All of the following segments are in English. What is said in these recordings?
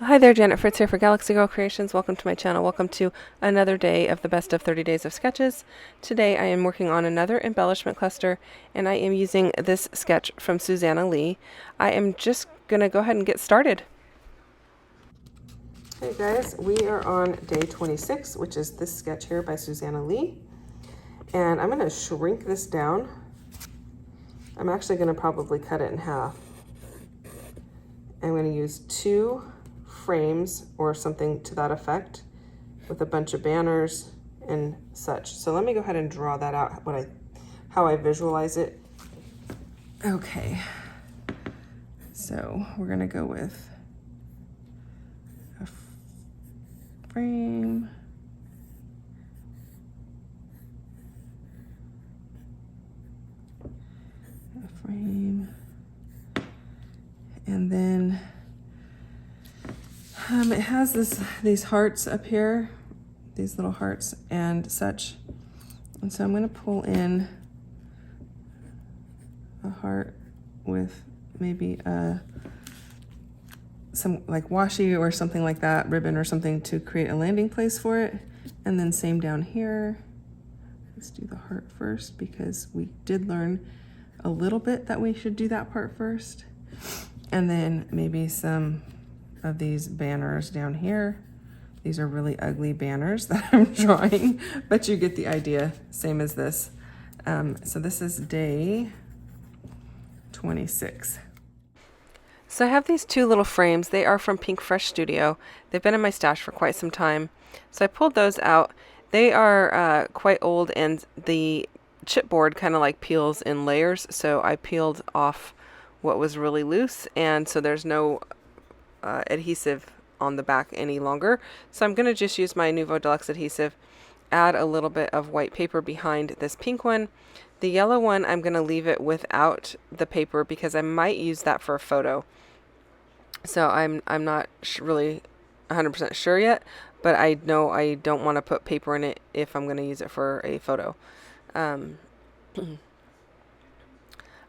Hi there, Janet Fritz here for Galaxy Girl Creations. Welcome to my channel. Welcome to another day of the best of 30 days of sketches. Today I am working on another embellishment cluster and I am using this sketch from Susanna Lee. I am just going to go ahead and get started. Hey guys, we are on day 26, which is this sketch here by Susanna Lee. And I'm going to shrink this down. I'm actually going to probably cut it in half. I'm going to use 2 frames or something to that effect with a bunch of banners and such. So let me go ahead and draw that out, how I visualize it. Okay, so we're gonna go with a frame, and then it has these hearts up here, these little hearts and such. And so I'm going to pull in a heart with maybe some like washi or something like that, ribbon or something to create a landing place for it. And then same down here. Let's do the heart first because we did learn a little bit that we should do that part first. And then maybe some of these banners down here. These are really ugly banners that I'm drawing, but you get the idea, same as this. So this is day 26. So I have these 2 little frames. They are from Pink Fresh Studio. They've been in my stash for quite some time. So I pulled those out. They are quite old and the chipboard kind of like peels in layers. So I peeled off what was really loose, and so there's no adhesive on the back any longer. So I'm going to just use my Nuvo Deluxe adhesive, add a little bit of white paper behind this pink one. The yellow one, I'm going to leave it without the paper because I might use that for a photo. So I'm not really 100% sure yet, but I know I don't want to put paper in it if I'm going to use it for a photo. I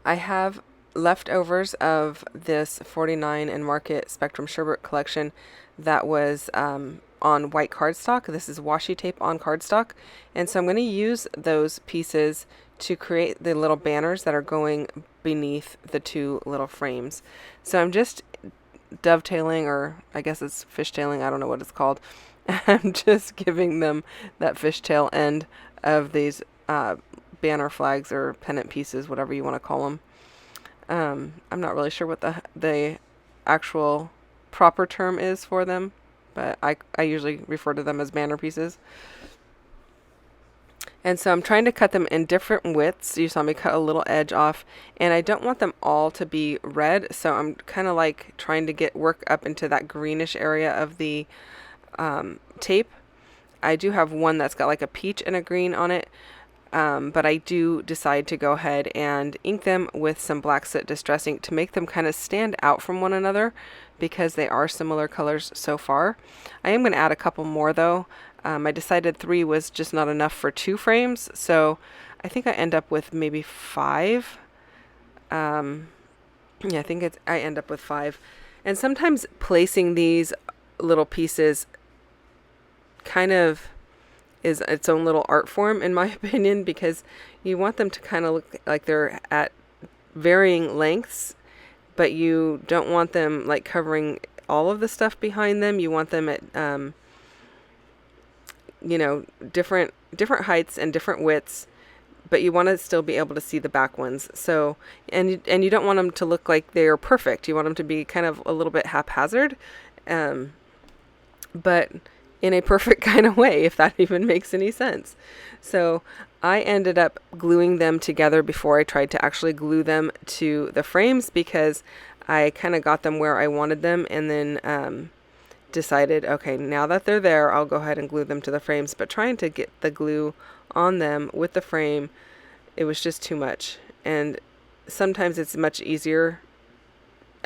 have leftovers of this 49 and Market Spectrum Sherbet collection that was on white cardstock. This is washi tape on cardstock, and so I'm going to use those pieces to create the little banners that are going beneath the 2 little frames. So I'm just dovetailing, or I guess it's fishtailing, I don't know what it's called. I'm just giving them that fishtail end of these banner flags or pennant pieces, whatever you want to call them. I'm not really sure what the actual proper term is for them, but I usually refer to them as banner pieces. And so I'm trying to cut them in different widths. You saw me cut a little edge off, and I don't want them all to be red, so I'm kind of like trying to work up into that greenish area of the tape. I do have one that's got like a peach and a green on it. But I do decide to go ahead and ink them with some black soot distress ink to make them kind of stand out from one another because they are similar colors so far. I am going to add a couple more though. I decided 3 was just not enough for 2 frames, so I think I end up with maybe 5. Yeah, I think I end up with 5. And sometimes placing these little pieces kind of is its own little art form in my opinion, because you want them to kind of look like they're at varying lengths, but you don't want them like covering all of the stuff behind them. You want them at you know, different heights and different widths, but you want to still be able to see the back ones. So and you don't want them to look like they're perfect. You want them to be kind of a little bit haphazard, but in a perfect kind of way, if that even makes any sense. So I ended up gluing them together before I tried to actually glue them to the frames because I kind of got them where I wanted them, and then decided, okay, now that they're there, I'll go ahead and glue them to the frames. But trying to get the glue on them with the frame, it was just too much. And sometimes it's much easier,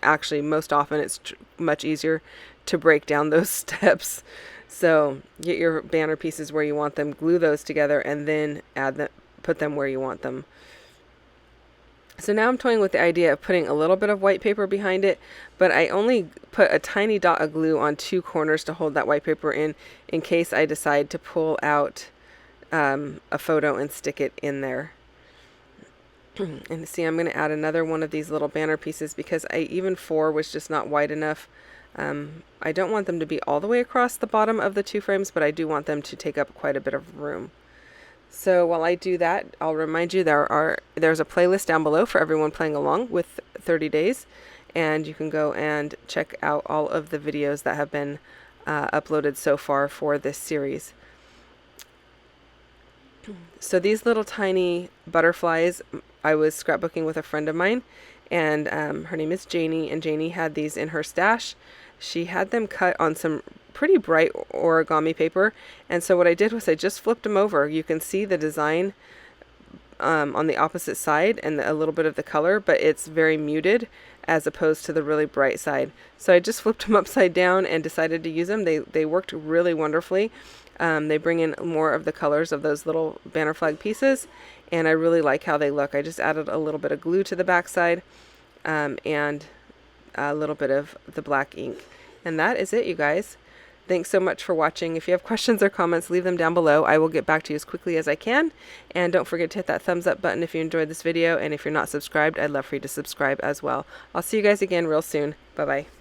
actually most often it's much easier to break down those steps. So get your banner pieces where you want them, glue those together, and then put them where you want them. So now I'm toying with the idea of putting a little bit of white paper behind it, but I only put a tiny dot of glue on 2 corners to hold that white paper in case I decide to pull out a photo and stick it in there. And see, I'm going to add another one of these little banner pieces because even 4 was just not wide enough. I don't want them to be all the way across the bottom of the 2 frames, but I do want them to take up quite a bit of room. So while I do that, I'll remind you there's a playlist down below for everyone playing along with 30 days, and you can go and check out all of the videos that have been uploaded so far for this series. So these little tiny butterflies, I was scrapbooking with a friend of mine, and her name is Janie, and Janie had these in her stash. She had them cut on some pretty bright origami paper, and so what I did was I just flipped them over. You can see the design on the opposite side and a little bit of the color, but it's very muted as opposed to the really bright side. So I just flipped them upside down and decided to use them. They worked really wonderfully. They bring in more of the colors of those little banner flag pieces, and I really like how they look. I just added a little bit of glue to the back side and a little bit of the black ink. And that is it, you guys. Thanks so much for watching. If you have questions or comments, leave them down below. I will get back to you as quickly as I can. And don't forget to hit that thumbs up button if you enjoyed this video. And if you're not subscribed, I'd love for you to subscribe as well. I'll see you guys again real soon. Bye-bye.